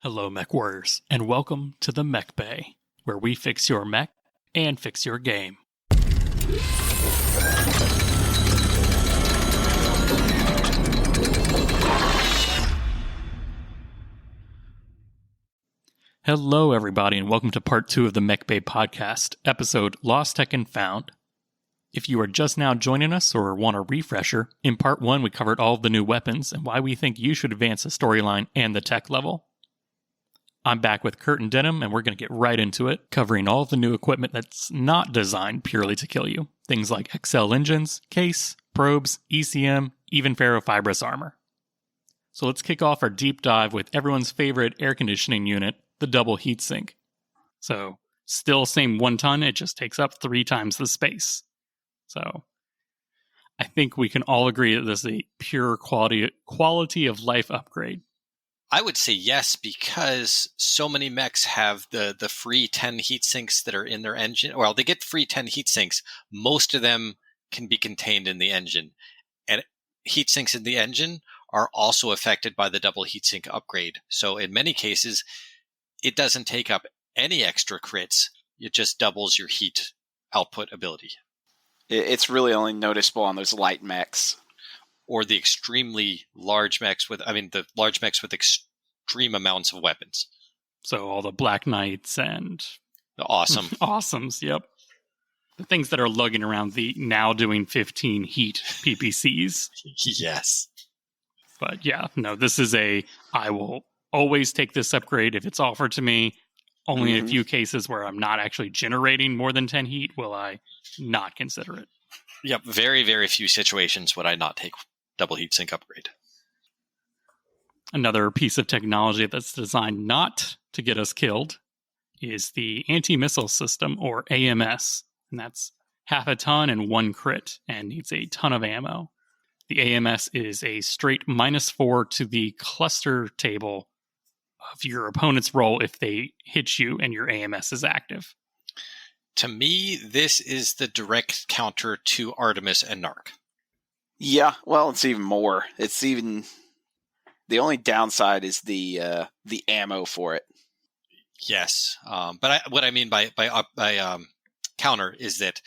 Hello, Mech Warriors, and welcome to the Mech Bay, where we fix your mech and fix your game. Hello, everybody, and welcome to part 2 of the Mech Bay podcast, episode Lostech and Found. If you are just now joining us or want a refresher, in part 1 we covered all of the new weapons and why we think you should advance the storyline and the tech level. I'm back with Kurt and Denham, and we're going to get right into it, covering all of the new equipment that's not designed purely to kill you. Things like XL engines, case, probes, ECM, even ferrofibrous armor. So let's kick off our deep dive with everyone's favorite air conditioning unit, the double heatsink. So, still same 1 ton, it just takes up 3 times the space. So, I think we can all agree that this is a pure quality of life upgrade. I would say yes, because so many mechs have the free 10 heat sinks that are in their engine. Well, they get free 10 heat sinks. Most of them can be contained in the engine. And heat sinks in the engine are also affected by the double heatsink upgrade. So in many cases, it doesn't take up any extra crits. It just doubles your heat output ability. It's really only noticeable on those light mechs. Or the extremely large mechs the large mechs with extreme amounts of weapons. So all the Black Knights and the awesomes, yep. The things that are lugging around the now doing 15 heat PPCs. Yes. But yeah, no, this is I will always take this upgrade if it's offered to me. Only in a few cases where I'm not actually generating more than 10 heat will I not consider it. Yep, very, very few situations would I not take double heatsink upgrade. Another piece of technology that's designed not to get us killed is the anti-missile system, or AMS. And that's half a ton and 1 crit, and needs a ton of ammo. The AMS is a straight -4 to the cluster table of your opponent's roll if they hit you and your AMS is active. To me, this is the direct counter to Artemis and Narc. Yeah, well, it's even more. It's even the only downside is the ammo for it. Yes, but what I mean by counter is that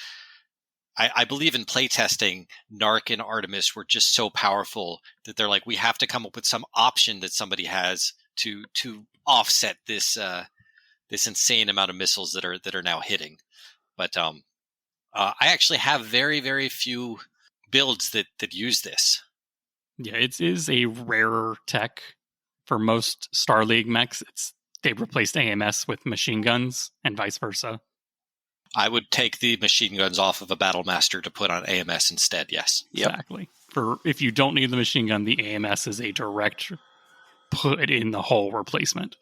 I believe in playtesting. Narc and Artemis were just so powerful that they're like, we have to come up with some option that somebody has to offset this insane amount of missiles that are now hitting. But I actually have very, very few builds that use this. Yeah, it is a rarer tech for most Star League mechs. They've replaced AMS with machine guns and vice versa. I would take the machine guns off of a Battle Master to put on AMS instead, yes. Exactly. For if you don't need the machine gun, the AMS is a direct put in the hole replacement.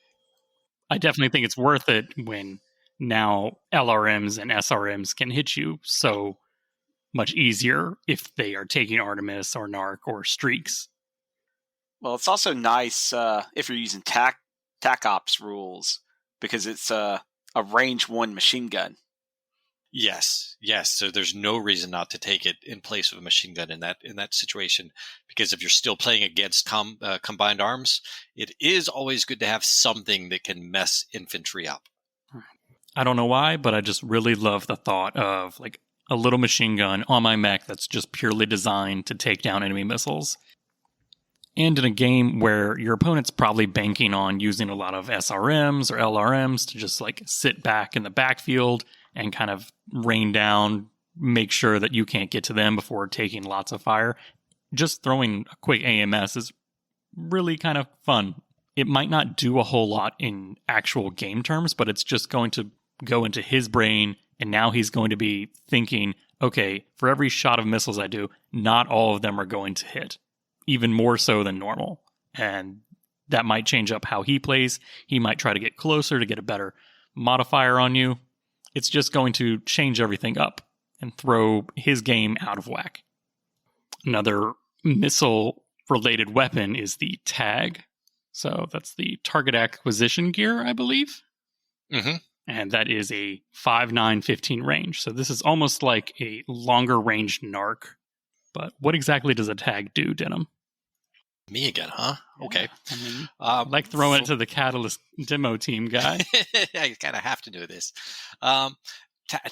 I definitely think it's worth it when now LRMs and SRMs can hit you so much easier if they are taking Artemis or Narc or Streaks. Well, it's also nice if you're using TAC Ops rules, because it's a range 1 machine gun. Yes. So there's no reason not to take it in place of a machine gun in that situation, because if you're still playing against combined arms, it is always good to have something that can mess infantry up. I don't know why, but I just really love the thought of like a little machine gun on my mech that's just purely designed to take down enemy missiles. And in a game where your opponent's probably banking on using a lot of SRMs or LRMs to just like sit back in the backfield and kind of rain down, make sure that you can't get to them before taking lots of fire, just throwing a quick AMS is really kind of fun. It might not do a whole lot in actual game terms, but it's just going to go into his brain, and now he's going to be thinking, okay, for every shot of missiles I do, not all of them are going to hit, even more so than normal. And that might change up how he plays. He might try to get closer to get a better modifier on you. It's just going to change everything up and throw his game out of whack. Another missile-related weapon is the TAG. So that's the Target Acquisition Gear, I believe. Mm-hmm. And that is a 5.9, 15 range. So this is almost like a longer range Narc. But what exactly does a TAG do, Denham? Me again, huh? Okay. I mean, I like throwing it to the Catalyst demo team guy. I kind of have to do this.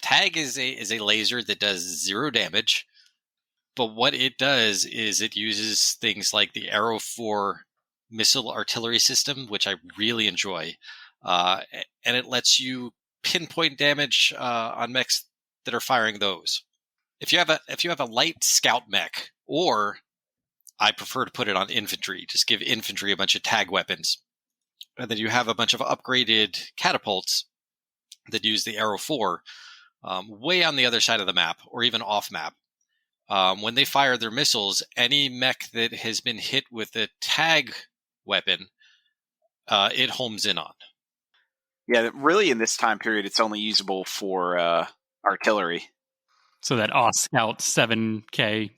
Tag is a laser that does 0 damage, but what it does is it uses things like the Arrow 4 missile artillery system, which I really enjoy, and it lets you pinpoint damage on mechs that are firing those. If you have a light scout mech, or I prefer to put it on infantry, just give infantry a bunch of tag weapons, and then you have a bunch of upgraded catapults that use the Arrow 4 way on the other side of the map, or even off map. When they fire their missiles, any mech that has been hit with a tag weapon, it homes in on. Yeah, really in this time period, it's only usable for artillery. So that Scout 7K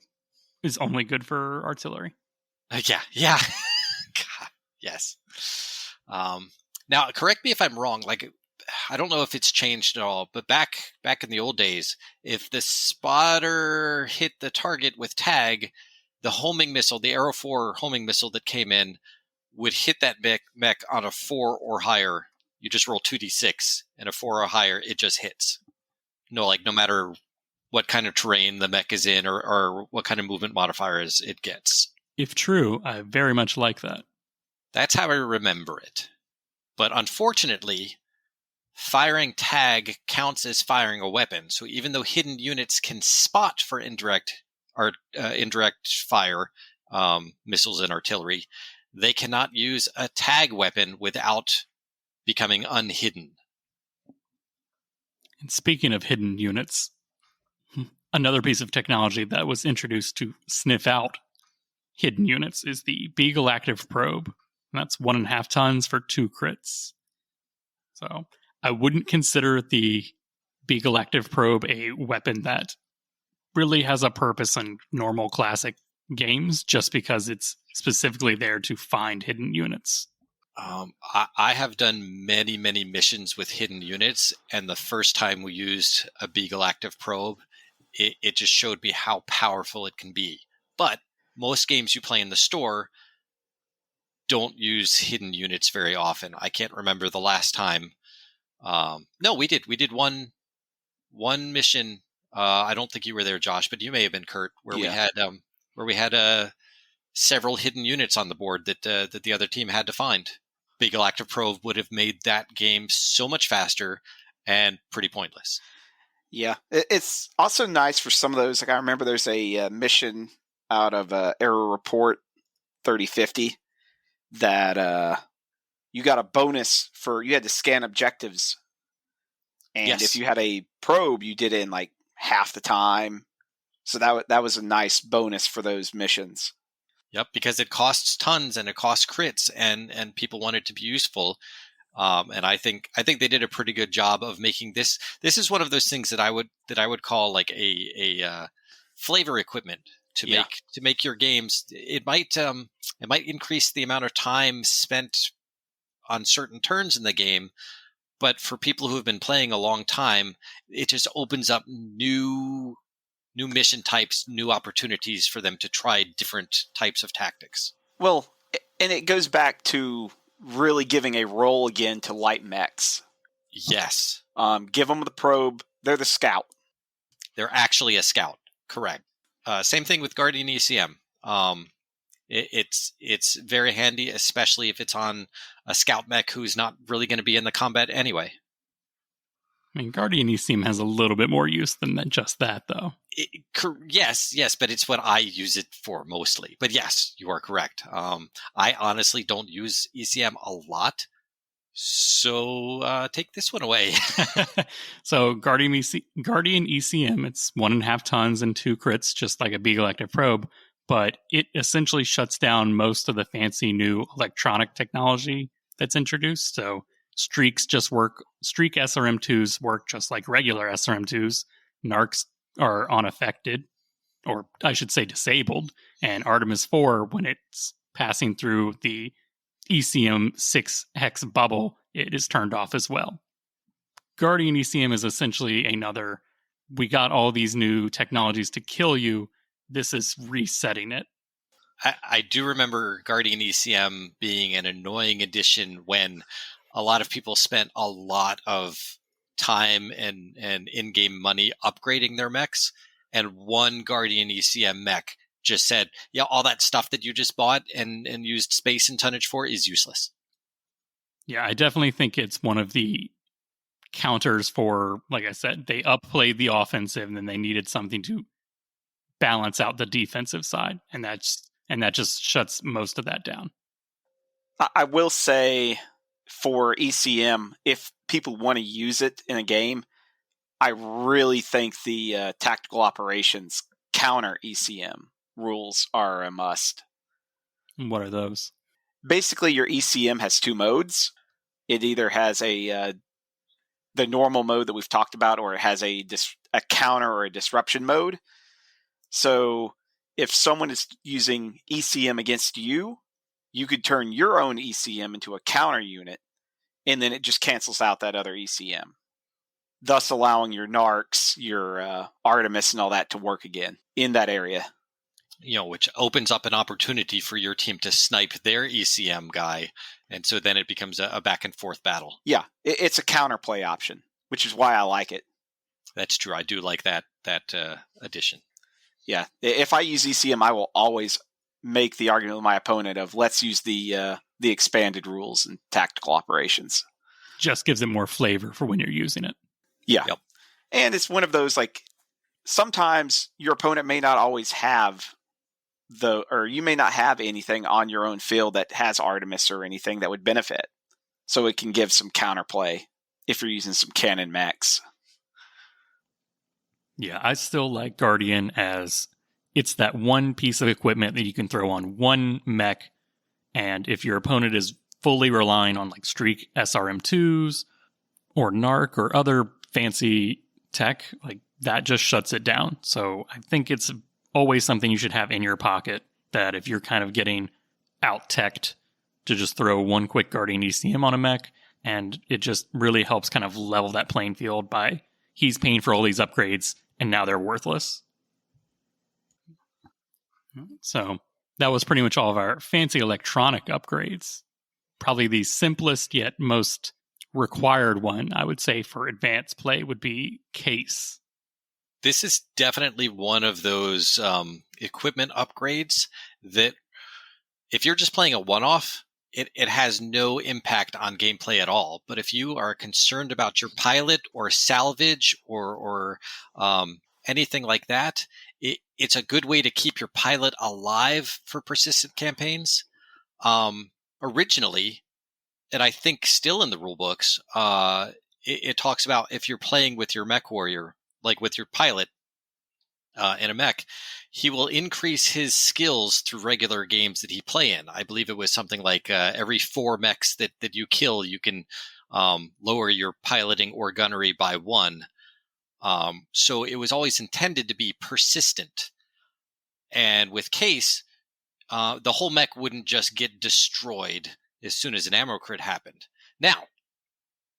is only good for artillery. Yeah. God, yes. Now, correct me if I'm wrong. Like, I don't know if it's changed at all, but back in the old days, if the spotter hit the target with tag, the homing missile, the Arrow 4 homing missile that came in, would hit that mech on a 4 or higher. You just roll 2d6, and a 4 or higher, it just hits. No matter what kind of terrain the mech is in, or what kind of movement modifiers it gets. If true, I very much like that. That's how I remember it. But unfortunately, firing tag counts as firing a weapon. So even though hidden units can spot for indirect fire, missiles and artillery, they cannot use a tag weapon without becoming unhidden. And speaking of hidden units, another piece of technology that was introduced to sniff out hidden units is the Beagle Active Probe. And that's 1.5 tons for 2 crits. So I wouldn't consider the Beagle Active Probe a weapon that really has a purpose in normal classic games, just because it's specifically there to find hidden units. I have done many, many missions with hidden units, and the first time we used a Beagle Active Probe, it just showed me how powerful it can be. But most games you play in the store don't use hidden units very often. I can't remember the last time. No, we did. We did one mission. I don't think you were there, Josh, but you may have been, Kurt, where we had several hidden units on the board that the other team had to find. Beagle Active Probe would have made that game so much faster and pretty pointless. Yeah, it's also nice for some of those. Like, I remember there's a mission out of Error Report 3050 that you got a bonus for, you had to scan objectives. And yes. If you had a probe, you did it in like half the time. So that was a nice bonus for those missions. Yep, because it costs tons and it costs crits, and people want it to be useful. And I think they did a pretty good job of making this. This is one of those things that I would call like a flavor equipment to make your games. It might increase the amount of time spent on certain turns in the game, but for people who have been playing a long time, it just opens up new mission types, new opportunities for them to try different types of tactics. Well, and it goes back to really giving a role again to light mechs. Yes. Give them the probe. They're the scout. They're actually a scout. Correct. Same thing with Guardian ECM. It's very handy, especially if it's on a scout mech who's not really going to be in the combat anyway. I mean, Guardian ECM has a little bit more use than just that, though. Yes, but it's what I use it for mostly. But yes, you are correct. I honestly don't use ECM a lot, so take this one away. So Guardian ECM, it's 1.5 tons and 2 crits, just like a Beagle Active Probe, but it essentially shuts down most of the fancy new electronic technology that's introduced. So Streak SRM2s work just like regular SRM2s. Narcs are unaffected, or I should say disabled, and Artemis 4, when it's passing through the ECM 6 hex bubble, it is turned off as well. Guardian ECM is essentially another, we got all these new technologies to kill you, this is resetting it. I do remember Guardian ECM being an annoying addition when a lot of people spent a lot of time and in-game money upgrading their mechs, and one Guardian ECM mech just said, yeah, all that stuff that you just bought and used space and tonnage for is useless. Yeah, I definitely think it's one of the counters for, like I said, they upplayed the offensive and then they needed something to balance out the defensive side, and that just shuts most of that down. I will say for ECM, if people want to use it in a game, I really think the tactical operations counter ECM rules are a must. What are those? Basically, your ECM has two modes. It either has the normal mode that we've talked about, or it has a counter or a disruption mode. So if someone is using ECM against you, you could turn your own ECM into a counter unit, and then it just cancels out that other ECM, thus allowing your Narcs, your Artemis, and all that to work again in that area. Which opens up an opportunity for your team to snipe their ECM guy, and so then it becomes a back and forth battle. Yeah, it's a counterplay option, which is why I like it. That's true. I do like that addition. Yeah, if I use ECM, I will always make the argument with my opponent of let's use the expanded rules and tactical operations. Just gives it more flavor for when you're using it. Yeah, yep. And it's one of those, like, sometimes your opponent may not always have or you may not have anything on your own field that has Artemis or anything that would benefit. So it can give some counterplay if you're using some cannon mechs. Yeah, I still like Guardian as it's that one piece of equipment that you can throw on one mech, and if your opponent is fully relying on like Streak SRM2s or Narc or other fancy tech, like that just shuts it down. So I think it's always something you should have in your pocket, that if you're kind of getting out-teched, to just throw one quick Guardian ECM on a mech, and it just really helps kind of level that playing field by he's paying for all these upgrades and now they're worthless. So that was pretty much all of our fancy electronic upgrades. Probably the simplest yet most required one, I would say, for advanced play would be case. This is definitely one of those equipment upgrades that if you're just playing a one-off, it has no impact on gameplay at all. But if you are concerned about your pilot or salvage or anything like that, it's a good way to keep your pilot alive for persistent campaigns. Originally, and I think still in the rulebooks, it talks about if you're playing with your mech warrior, like with your pilot in a mech, he will increase his skills through regular games that he play in. I believe it was something like every 4 mechs that you kill, you can lower your piloting or gunnery by 1. So it was always intended to be persistent. And with case, the whole mech wouldn't just get destroyed as soon as an ammo crit happened. Now,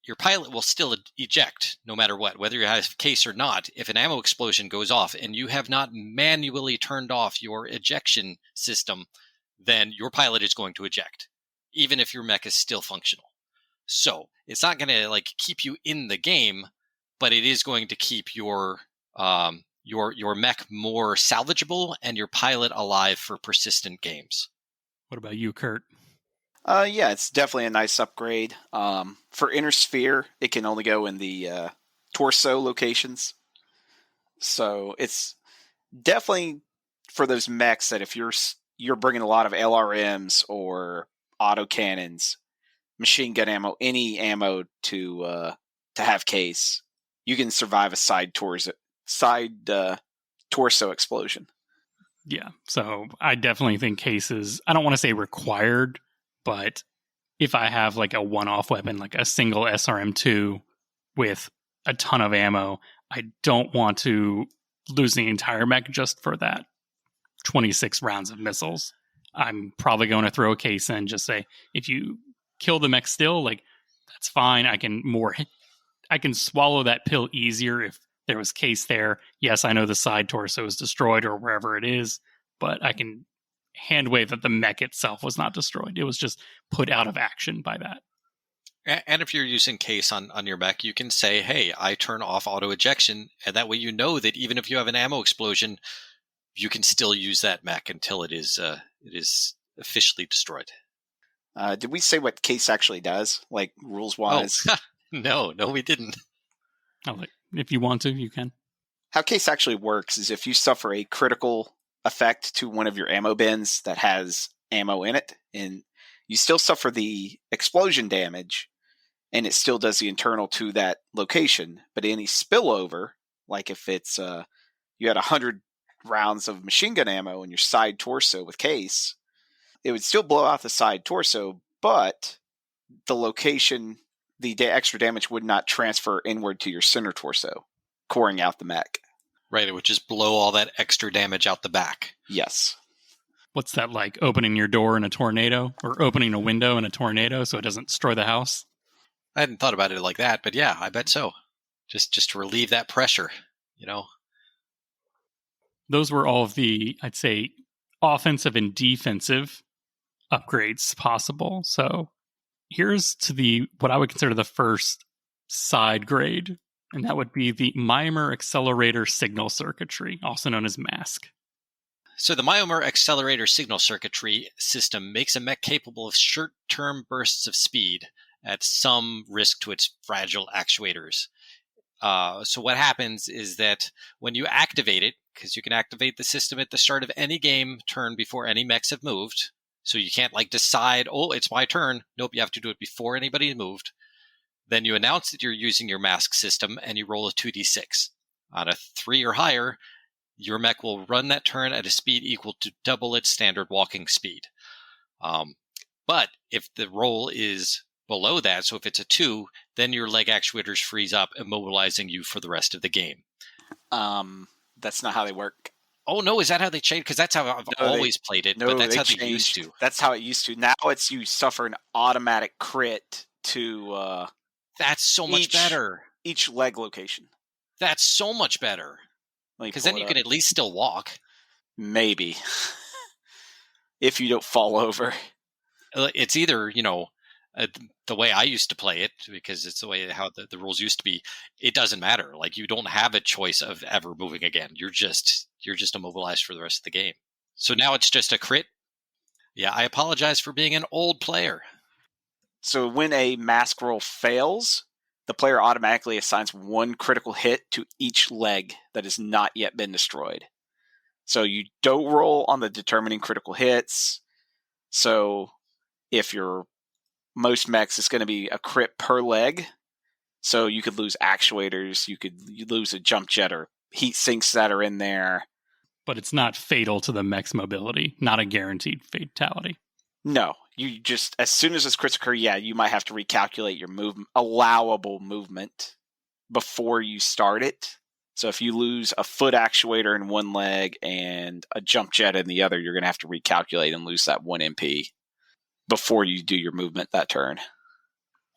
your pilot will still eject no matter what, whether you have case or not. If an ammo explosion goes off and you have not manually turned off your ejection system, then your pilot is going to eject, even if your mech is still functional. So it's not going to keep you in the game, but it is going to keep your mech more salvageable and your pilot alive for persistent games. What about you, Kurt? Yeah, it's definitely a nice upgrade. For Inner Sphere, it can only go in the torso locations. So it's definitely for those mechs that if you're bringing a lot of LRMs or autocannons, machine gun ammo, any ammo to have case, you can survive a side torso explosion. Yeah, so I definitely think cases, I don't want to say required, but if I have like a one-off weapon, like a single SRM2 with a ton of ammo, I don't want to lose the entire mech just for that 26 rounds of missiles. I'm probably going to throw a case in, just say, if you kill the mech still, that's fine. I can swallow that pill easier if there was case there. Yes, I know the side torso is destroyed or wherever it is, but I can hand wave that the mech itself was not destroyed. It was just put out of action by that. And if you're using case on your mech, you can say, hey, I turn off auto ejection, and that way you know that even if you have an ammo explosion, you can still use that mech until it is officially destroyed. Did we say what case actually does, like rules-wise? Oh, no, we didn't. If you want to, you can. How case actually works is if you suffer a critical effect to one of your ammo bins that has ammo in it, and you still suffer the explosion damage, and it still does the internal to that location, but any spillover, like if it's you had 100 rounds of machine gun ammo in your side torso with case, it would still blow out the side torso, but the location, the extra damage would not transfer inward to your center torso, coring out the mech. Right, it would just blow all that extra damage out the back. Yes. What's that like? Opening your door in a tornado, or opening a window in a tornado so it doesn't destroy the house? I hadn't thought about it like that, but yeah, I bet so. Just to relieve that pressure, Those were all of the, I'd say, offensive and defensive upgrades possible. So here's to what I would consider the first side grade, and that would be the Myomer Accelerator Signal Circuitry, also known as MASC. So the Myomer Accelerator Signal Circuitry system makes a mech capable of short-term bursts of speed at some risk to its fragile actuators. So what happens is that when you activate it, because you can activate the system at the start of any game turn before any mechs have moved, so you can't decide, oh, it's my turn. Nope, you have to do it before anybody moved. Then you announce that you're using your MASC system and you roll a 2d6. On a 3 or higher, your mech will run that turn at a speed equal to double its standard walking speed. But if the roll is below that, so if it's a 2, then your leg actuators freeze up, immobilizing you for the rest of the game. That's not how they work. Oh, no, is that how they changed? Because that's how I've always played it, but that's how they used to. That's how it used to. Now it's you suffer an automatic crit to... that's so much better. Each leg location. That's so much better. Because then you can at least still walk. Maybe. If you don't fall over. It's either, the way I used to play it, because it's the way how the rules used to be, it doesn't matter. You don't have a choice of ever moving again. You're just immobilized for the rest of the game. So now it's just a crit. Yeah, I apologize for being an old player. So when a mask roll fails, the player automatically assigns 1 critical hit to each leg that has not yet been destroyed. So you don't roll on the determining critical hits. So if you're most mechs, it's going to be a crit per leg. So you could lose actuators, you lose a jump jet or heat sinks that are in there. But it's not fatal to the mech's mobility, not a guaranteed fatality. No, you just, as soon as those crits occur, you might have to recalculate your allowable movement before you start it. So if you lose a foot actuator in one leg and a jump jet in the other, you're going to have to recalculate and lose that 1 MP before you do your movement that turn.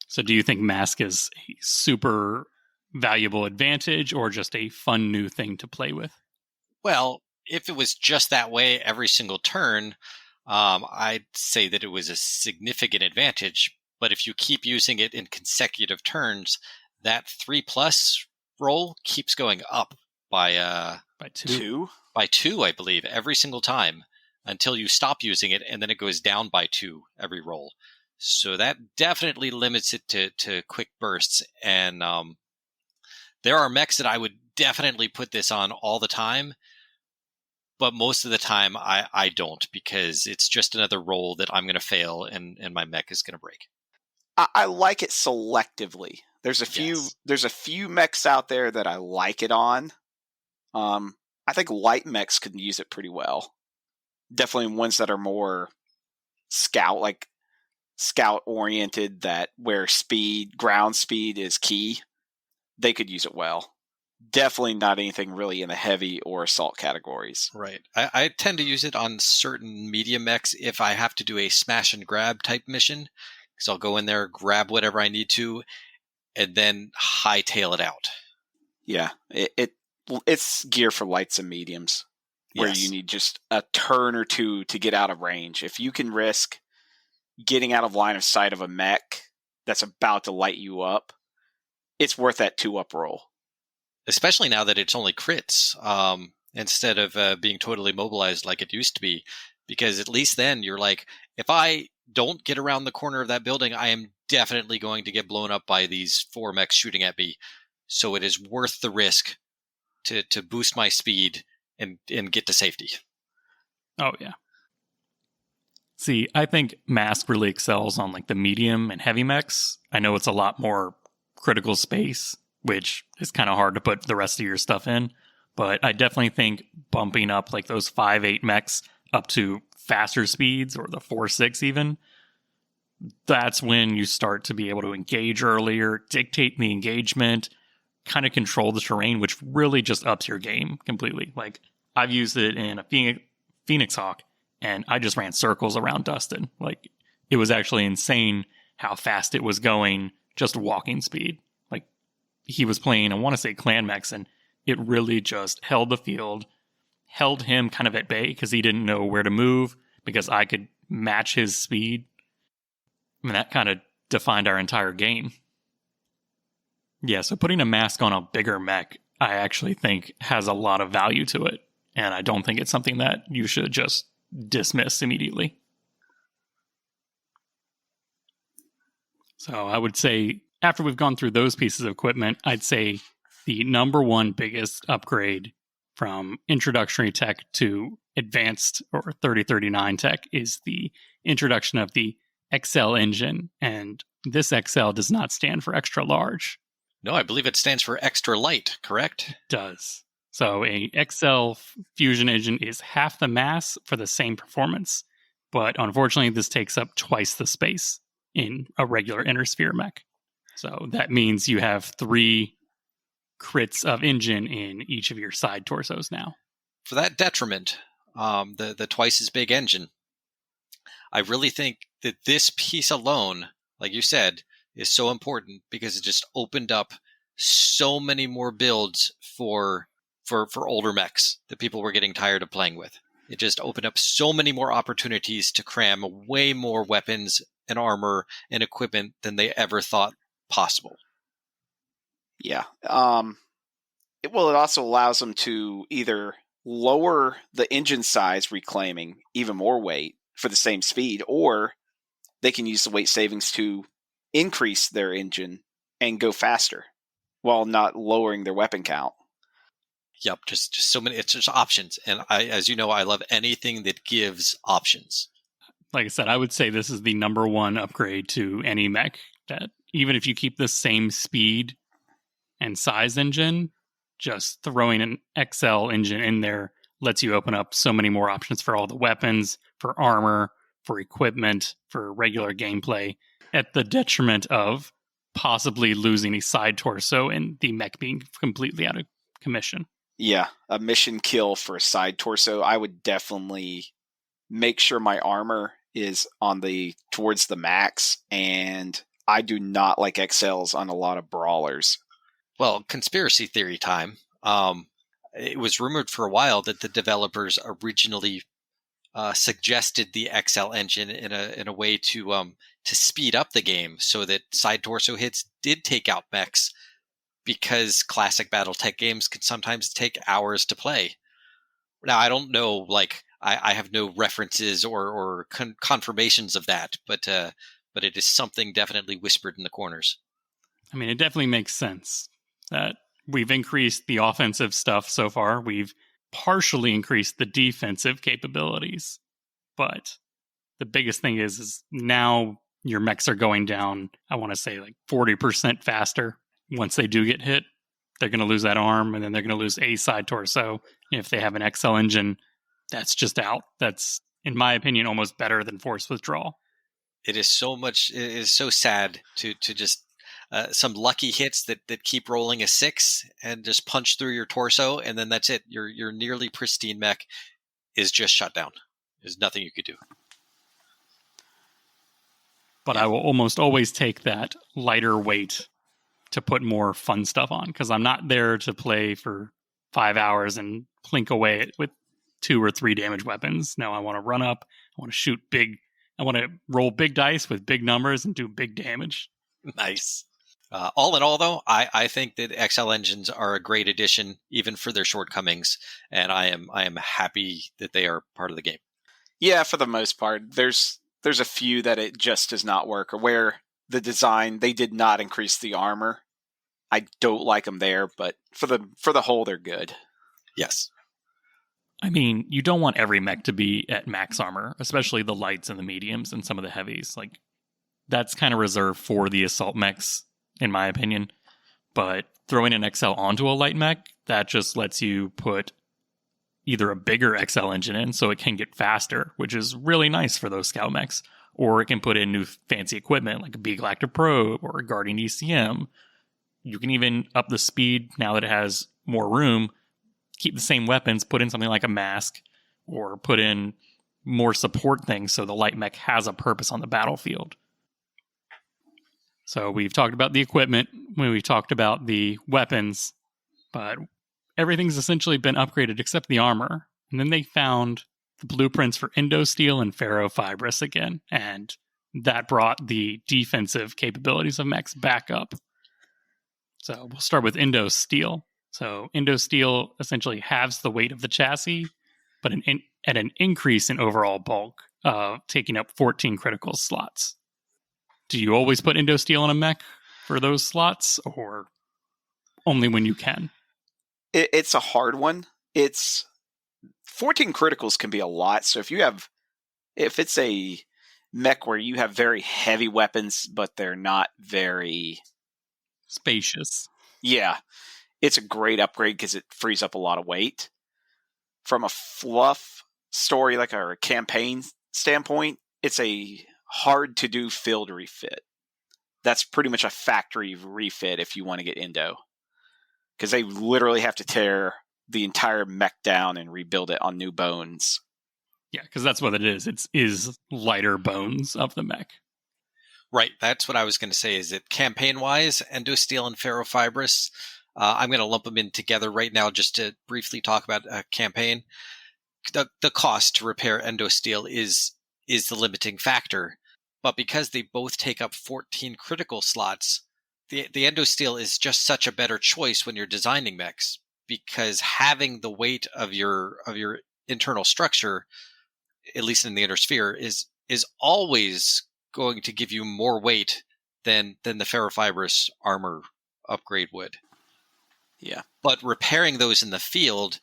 So do you think MASC is a super valuable advantage or just a fun new thing to play with? Well, if it was just that way every single turn, I'd say that it was a significant advantage. But if you keep using it in consecutive turns, that 3+ roll keeps going up by 2? By 2, I believe, every single time until you stop using it, and then it goes down by 2 every roll. So that definitely limits it to quick bursts. And there are mechs that I would definitely put this on all the time, but most of the time I don't, because it's just another roll that I'm going to fail and my mech is going to break. I like it selectively. There's a few mechs out there that I like it on. I think light mechs can use it pretty well. Definitely ones that are more scout oriented, that where ground speed is key. They could use it well. Definitely not anything really in the heavy or assault categories. Right. I tend to use it on certain medium mechs if I have to do a smash and grab type mission. Because I'll go in there, grab whatever I need to, and then hightail it out. Yeah. It's gear for lights and mediums. where Yes. you need just a turn or two to get out of range. If you can risk getting out of line of sight of a mech that's about to light you up, it's worth that 2-up roll. Especially now that it's only crits, instead of being totally mobilized like it used to be. Because at least then you're like, if I don't get around the corner of that building, I am definitely going to get blown up by these 4 mechs shooting at me. So it is worth the risk to boost my speed and get to safety. Oh, yeah. See, I think Mask really excels on like the medium and heavy mechs. I know it's a lot more critical space, which is kind of hard to put the rest of your stuff in. But I definitely think bumping up like those 5-8 mechs up to faster speeds, or the 4-6 even, that's when you start to be able to engage earlier, dictate the engagement, kind of control the terrain, which really just ups your game completely. Like, I've used it in a Phoenix Hawk, and I just ran circles around Dustin. Like, it was actually insane how fast it was going, just walking speed. Like, he was playing, I want to say clan mechs, and it really just held the field, held him kind of at bay because he didn't know where to move, because I could match his speed. I mean, that kind of defined our entire game. Yeah, so putting a mask on a bigger mech, I actually think has a lot of value to it. And I don't think it's something that you should just dismiss immediately. So I would say, after we've gone through those pieces of equipment, I'd say the number one biggest upgrade from introductory tech to advanced or 3039 tech is the introduction of the XL engine. And this XL does not stand for extra large. No, I believe it stands for extra light, correct? It does. So a XL fusion engine is half the mass for the same performance. But unfortunately, this takes up twice the space in a regular inner sphere mech. So that means you have 3 crits of engine in each of your side torsos now. For that detriment, the twice as big engine, I really think that this piece alone, like you said, is so important because it just opened up so many more builds for older mechs that people were getting tired of playing with. It just opened up so many more opportunities to cram way more weapons and armor and equipment than they ever thought possible. Yeah. It also allows them to either lower the engine size, reclaiming even more weight for the same speed, or they can use the weight savings to increase their engine and go faster while not lowering their weapon count. Yep, just so many. It's just options, and as you know, I love anything that gives options. Like I said, I would say this is the number one upgrade to any mech. That even if you keep the same speed and size engine, just throwing an XL engine in there lets you open up so many more options for all the weapons, for armor, for equipment, for regular gameplay, at the detriment of possibly losing a side torso and the mech being completely out of commission. Yeah, a mission kill for a side torso. I would definitely make sure my armor is on towards the max, and I do not like XLs on a lot of brawlers. Well, conspiracy theory time. It was rumored for a while that the developers originally suggested the XL engine in a way to speed up the game so that side torso hits did take out mechs, because classic BattleTech games can sometimes take hours to play. Now, I don't know, like, I have no references or confirmations of that, but it is something definitely whispered in the corners. I mean, it definitely makes sense that we've increased the offensive stuff so far. We've partially increased the defensive capabilities. But the biggest thing is now your mechs are going down, I want to say, like 40% faster. Once they do get hit, they're going to lose that arm, and then they're going to lose a side torso. If they have an XL engine, that's just out. That's, in my opinion, almost better than force withdrawal. It is so sad to just some lucky hits that keep rolling a 6 and just punch through your torso, and then that's it. Your nearly pristine mech is just shut down. There's nothing you could do. But I will almost always take that lighter weight to put more fun stuff on, because I'm not there to play for 5 hours and plink away with 2 or 3 damage weapons. Now I want to run up. I want to shoot big. I want to roll big dice with big numbers and do big damage. Nice. All in all, though, I think that XL engines are a great addition, even for their shortcomings, and I am happy that they are part of the game. Yeah, for the most part. There's a few that it just does not work, or where the design, they did not increase the armor. I don't like them there, but for the whole, they're good. Yes. I mean, you don't want every mech to be at max armor, especially the lights and the mediums and some of the heavies. Like, that's kind of reserved for the assault mechs, in my opinion. But throwing an XL onto a light mech, that just lets you put either a bigger XL engine in so it can get faster, which is really nice for those scout mechs, or it can put in new fancy equipment like a B-Galactic Probe or a Guardian ECM. You can even up the speed now that it has more room, keep the same weapons, put in something like a mask, or put in more support things so the light mech has a purpose on the battlefield. So we've talked about the equipment, we've talked about the weapons, but everything's essentially been upgraded except the armor. And then they found the blueprints for Endosteel and Ferrofibrous again, and that brought the defensive capabilities of mechs back up. So we'll start with Endosteel. So Endosteel essentially halves the weight of the chassis, but at an increase in overall bulk, taking up 14 critical slots. Do you always put Endosteel on a mech for those slots, or only when you can? It's a hard one. It's 14 criticals can be a lot. So if it's a mech where you have very heavy weapons, but they're not very spacious, yeah, it's a great upgrade because it frees up a lot of weight. From a fluff story, like a campaign standpoint, it's a hard to do field refit. That's pretty much a factory refit if you want to get Endo, because they literally have to tear the entire mech down and rebuild it on new bones. Yeah, because that's what it is. It is lighter bones of the mech. Right, that's what I was going to say. Is it campaign-wise, Endosteel and Ferrofibrous? I'm going to lump them in together right now just to briefly talk about a campaign. The cost to repair Endosteel is the limiting factor, but because they both take up 14 critical slots, the Endosteel is just such a better choice when you're designing mechs, because having the weight of your internal structure, at least in the inner sphere, is always going to give you more weight than the Ferrofibrous armor upgrade would. Yeah. But repairing those in the field,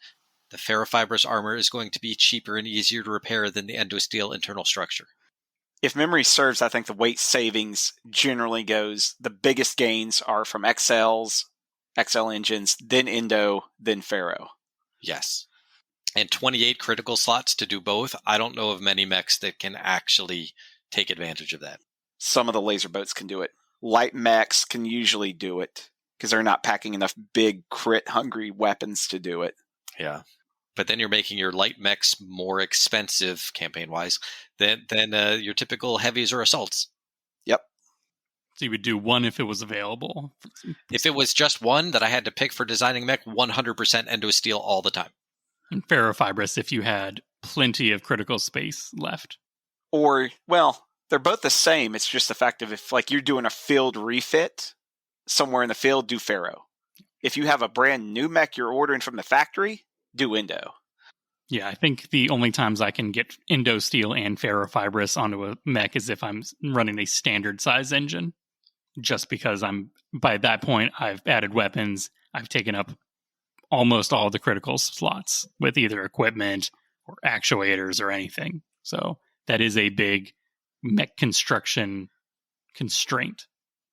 the Ferrofibrous armor is going to be cheaper and easier to repair than the Endosteel internal structure. If memory serves, I think the weight savings generally goes, the biggest gains are from XL engines, then Endo, then Ferro. Yes. And 28 critical slots to do both. I don't know of many mechs that can actually take advantage of that. Some of the laser boats can do it. Light mechs can usually do it, because they're not packing enough big crit-hungry weapons to do it. Yeah. But then you're making your light mechs more expensive, campaign-wise, than your typical heavies or assaults. Yep. So you would do one if it was available? If it was just one that I had to pick for designing mech, 100% Endosteel all the time. And Ferrofibrous if you had plenty of critical space left. Or, well, they're both the same. It's just the fact of if, like, you're doing a field refit somewhere in the field, do Ferro. If you have a brand new mech you're ordering from the factory, do Endo. Yeah, I think the only times I can get Endosteel and Ferrofibrous onto a mech is if I'm running a standard size engine. Just because by that point, I've added weapons, I've taken up almost all the critical slots with either equipment or actuators or anything. So that is a big mech construction constraint.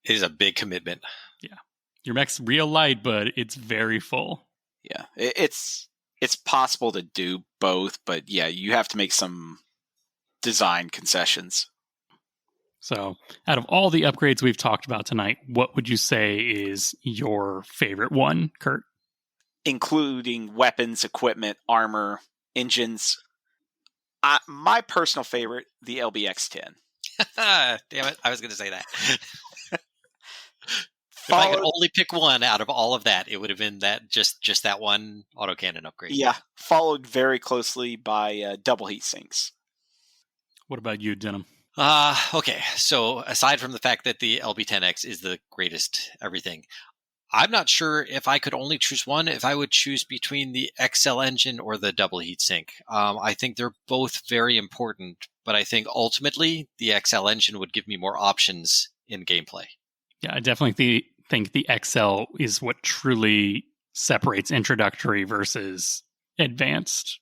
It is a big commitment. Yeah. Your mech's real light, but it's very full. Yeah. It's possible to do both, but yeah, you have to make some design concessions. So out of all the upgrades we've talked about tonight, what would you say is your favorite one, Kurt? Including weapons, equipment, armor, engines. My personal favorite, the LBX-10. Damn it, I was going to say that. If I could only pick one out of all of that, it would have been that just that one autocannon upgrade. Yeah, followed very closely by double heat sinks. What about you, Denham? Okay, so aside from the fact that the LB10X is the greatest everything, I'm not sure if I could only choose one, if I would choose between the XL engine or the double heat sink. I think they're both very important, but I think ultimately the XL engine would give me more options in gameplay. Yeah, I definitely think the XL is what truly separates introductory versus advanced,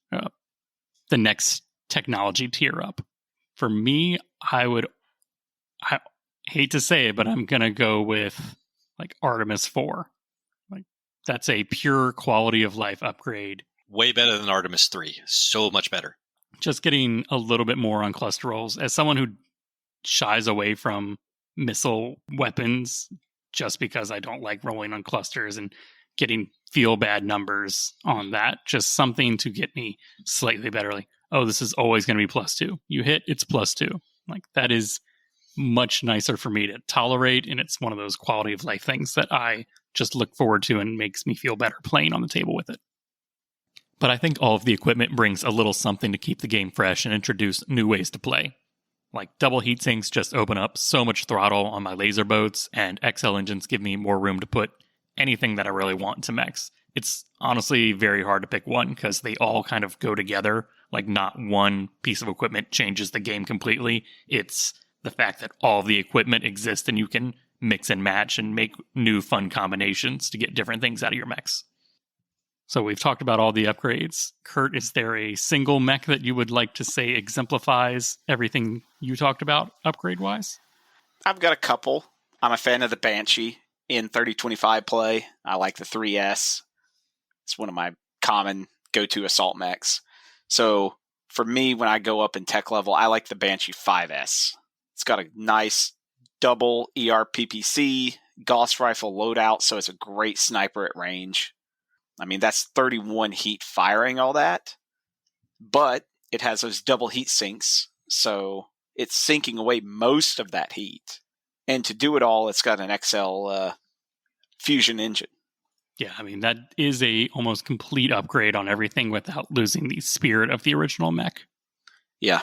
the next technology tier up. For me, I hate to say it, but I'm going to go with like Artemis 4. Like that's a pure quality of life upgrade. Way better than Artemis 3. So much better. Just getting a little bit more on cluster rolls. As someone who shies away from missile weapons just because I don't like rolling on clusters and getting feel bad numbers on that, just something to get me slightly better. Like, oh, this is always going to be +2. You hit, it's +2. Like that is much nicer for me to tolerate, and it's one of those quality of life things that I just look forward to and makes me feel better playing on the table with it. But I think all of the equipment brings a little something to keep the game fresh and introduce new ways to play. Like double heat sinks just open up so much throttle on my laser boats, and XL engines give me more room to put anything that I really want into mechs. It's honestly very hard to pick one because they all kind of go together. Like not one piece of equipment changes the game completely. It's the fact that all the equipment exists and you can mix and match and make new fun combinations to get different things out of your mechs. So we've talked about all the upgrades. Kurt, is there a single mech that you would like to say exemplifies everything you talked about upgrade-wise? I've got a couple. I'm a fan of the Banshee in 3025 play. I like the 3S. It's one of my common go-to assault mechs. So for me, when I go up in tech level, I like the Banshee 5S. It's got a nice double ERPPC Gauss rifle loadout, so it's a great sniper at range. I mean, that's 31 heat firing all that, but it has those double heat sinks, so it's sinking away most of that heat. And to do it all, it's got an XL fusion engine. Yeah, I mean, that is a almost complete upgrade on everything without losing the spirit of the original mech. Yeah.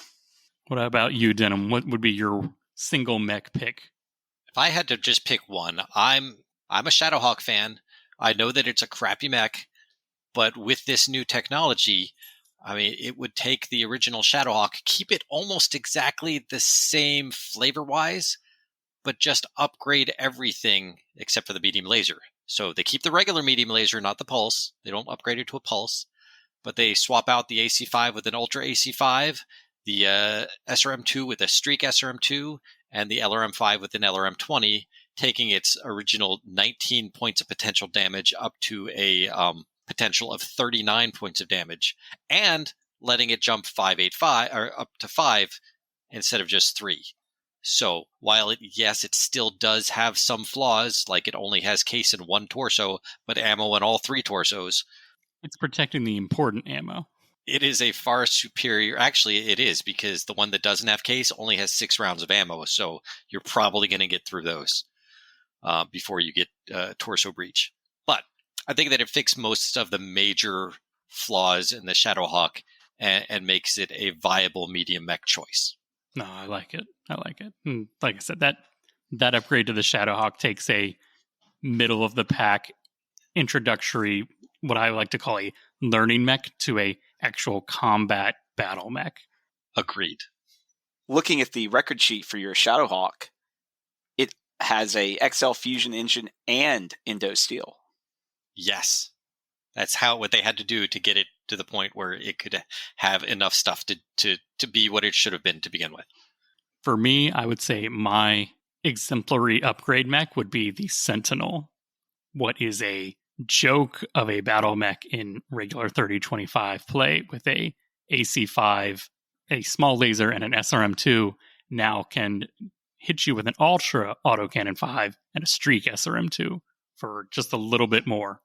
What about you, Denham? What would be your single mech pick? If I had to just pick one, I'm a ShadowHawk fan. I know that it's a crappy mech, but with this new technology, I mean, it would take the original ShadowHawk, keep it almost exactly the same flavor-wise, but just upgrade everything except for the medium laser. So they keep the regular medium laser, not the pulse. They don't upgrade it to a pulse, but they swap out the AC5 with an Ultra AC5, the SRM2 with a Streak SRM2, and the LRM5 with an LRM20, taking its original 19 points of potential damage up to a potential of 39 points of damage, and letting it jump 585 or up to 5 instead of just 3. So while it still does have some flaws, like it only has case in one torso, but ammo in all 3 torsos. It's protecting the important ammo. It is a far superior, actually it is, because the one that doesn't have case only has 6 rounds of ammo, so you're probably going to get through those before you get torso breach. But I think that it fixed most of the major flaws in the ShadowHawk and makes it a viable medium mech choice. No, I like it. And like I said, that upgrade to the ShadowHawk takes a middle of the pack introductory, what I like to call a learning mech, to a actual combat battle mech. Agreed. Looking at the record sheet for your ShadowHawk, it has a XL fusion engine and Indo Steel. Yes. That's what they had to do to get it to the point where it could have enough stuff to be what it should have been to begin with. For me, I would say my exemplary upgrade mech would be the Sentinel. What is a joke of a battle mech in regular 3025 play with a AC5, a small laser, and an SRM2 now can hit you with an Ultra Autocannon 5 and a Streak SRM2 for just a little bit more.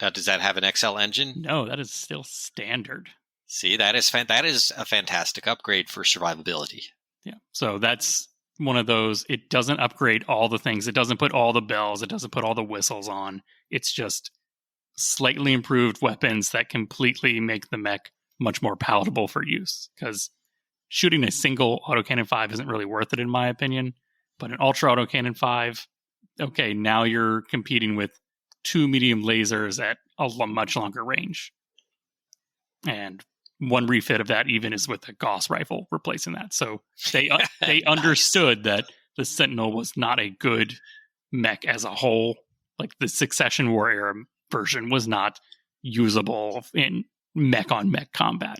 Now, does that have an XL engine? No, that is still standard. See, that is a fantastic upgrade for survivability. Yeah, so that's one of those, it doesn't upgrade all the things. It doesn't put all the bells. It doesn't put all the whistles on. It's just slightly improved weapons that completely make the mech much more palatable for use. Because shooting a single autocannon 5 isn't really worth it, in my opinion. But an ultra autocannon 5, okay, now you're competing with 2 medium lasers at a much longer range. And one refit of that even is with a Gauss rifle replacing that. So they understood that the Sentinel was not a good mech as a whole. Like the Succession War era version was not usable in mech-on-mech combat.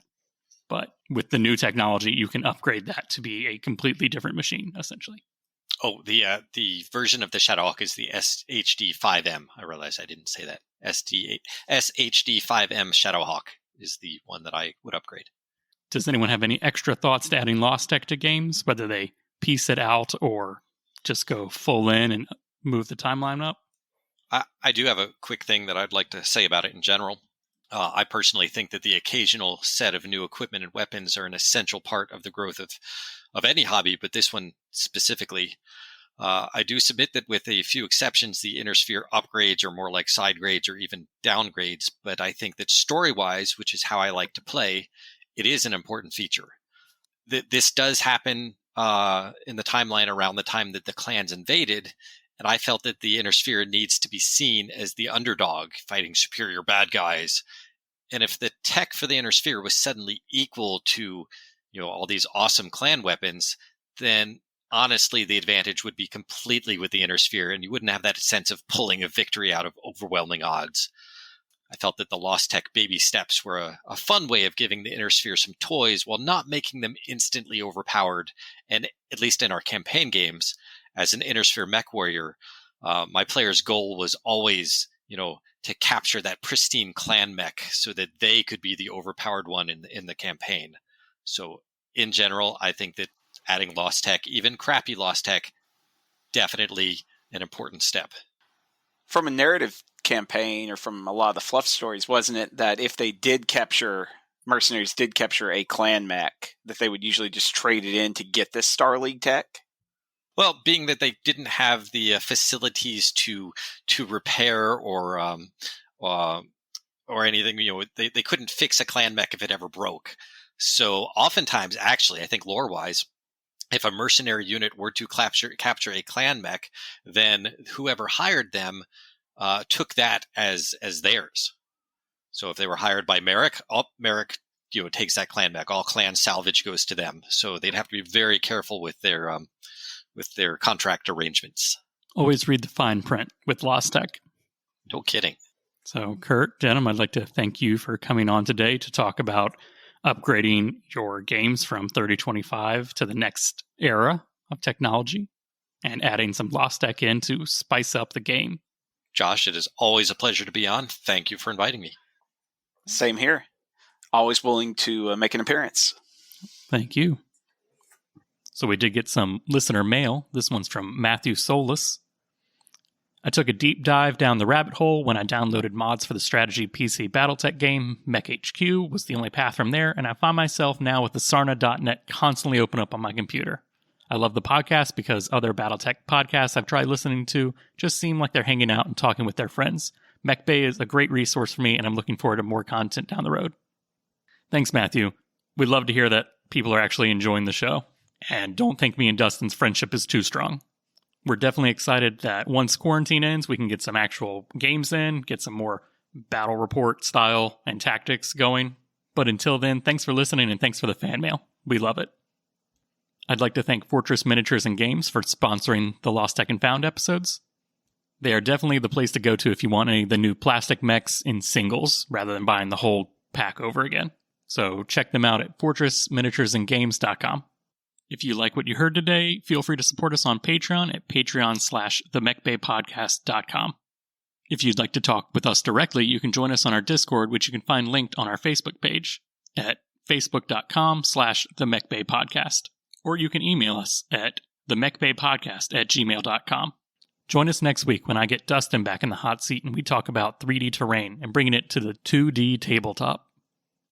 But with the new technology, you can upgrade that to be a completely different machine, essentially. Oh, the version of the ShadowHawk is the SHD5M. I realize I didn't say that. SHD5M ShadowHawk is the one that I would upgrade. Does anyone have any extra thoughts to adding Lostech to games, whether they piece it out or just go full in and move the timeline up? I do have a quick thing that I'd like to say about it in general. I personally think that the occasional set of new equipment and weapons are an essential part of the growth of any hobby, but this one specifically. I do submit that with a few exceptions, the Inner Sphere upgrades are more like side grades or even downgrades, but I think that story-wise, which is how I like to play, it is an important feature. This does happen in the timeline around the time that the clans invaded, and I felt that the Inner Sphere needs to be seen as the underdog fighting superior bad guys. And if the tech for the Inner Sphere was suddenly equal to, all these awesome clan weapons, then honestly, the advantage would be completely with the Inner Sphere, and you wouldn't have that sense of pulling a victory out of overwhelming odds. I felt that the Lostech baby steps were a fun way of giving the Inner Sphere some toys while not making them instantly overpowered. And at least in our campaign games, as an Inner Sphere mech warrior, my player's goal was always, to capture that pristine clan mech so that they could be the overpowered one in the campaign. So in general, I think that adding Lostech, even crappy Lostech, definitely an important step. From a narrative campaign or from a lot of the fluff stories, wasn't it that if they mercenaries did capture a clan mech, that they would usually just trade it in to get this Star League tech? Well, being that they didn't have the facilities to repair or anything, they couldn't fix a clan mech if it ever broke. So oftentimes, actually, I think lore-wise, if a mercenary unit were to capture a clan mech, then whoever hired them took that as theirs. So if they were hired by Merrick, Merrick takes that clan mech. All clan salvage goes to them. So they'd have to be very careful with their contract arrangements. Always read the fine print with Lostech. No kidding. So, Kurt, Denham, I'd like to thank you for coming on today to talk about upgrading your games from 3025 to the next era of technology and adding some Lostech in to spice up the game. Josh, it is always a pleasure to be on. Thank you for inviting me. Same here. Always willing to make an appearance. Thank you. So we did get some listener mail. This one's from Matthew Solis. I took a deep dive down the rabbit hole when I downloaded mods for the strategy PC Battletech game. Mech HQ was the only path from there, and I find myself now with the Sarna.net constantly open up on my computer. I love the podcast because other Battletech podcasts I've tried listening to just seem like they're hanging out and talking with their friends. Mech Bay is a great resource for me, and I'm looking forward to more content down the road. Thanks, Matthew. We'd love to hear that people are actually enjoying the show. And don't think me and Dustin's friendship is too strong. We're definitely excited that once quarantine ends, we can get some actual games in, get some more battle report style and tactics going. But until then, thanks for listening and thanks for the fan mail. We love it. I'd like to thank Fortress Miniatures and Games for sponsoring the Lostech and Found episodes. They are definitely the place to go to if you want any of the new plastic mechs in singles rather than buying the whole pack over again. So check them out at fortressminiaturesandgames.com. If you like what you heard today, feel free to support us on Patreon at patreon.com/themechbaypodcast.com. If you'd like to talk with us directly, you can join us on our Discord, which you can find linked on our Facebook page at facebook.com/themechbaypodcast. Or you can email us at themechbaypodcast@gmail.com. Join us next week when I get Dustin back in the hot seat and we talk about 3D terrain and bringing it to the 2D tabletop.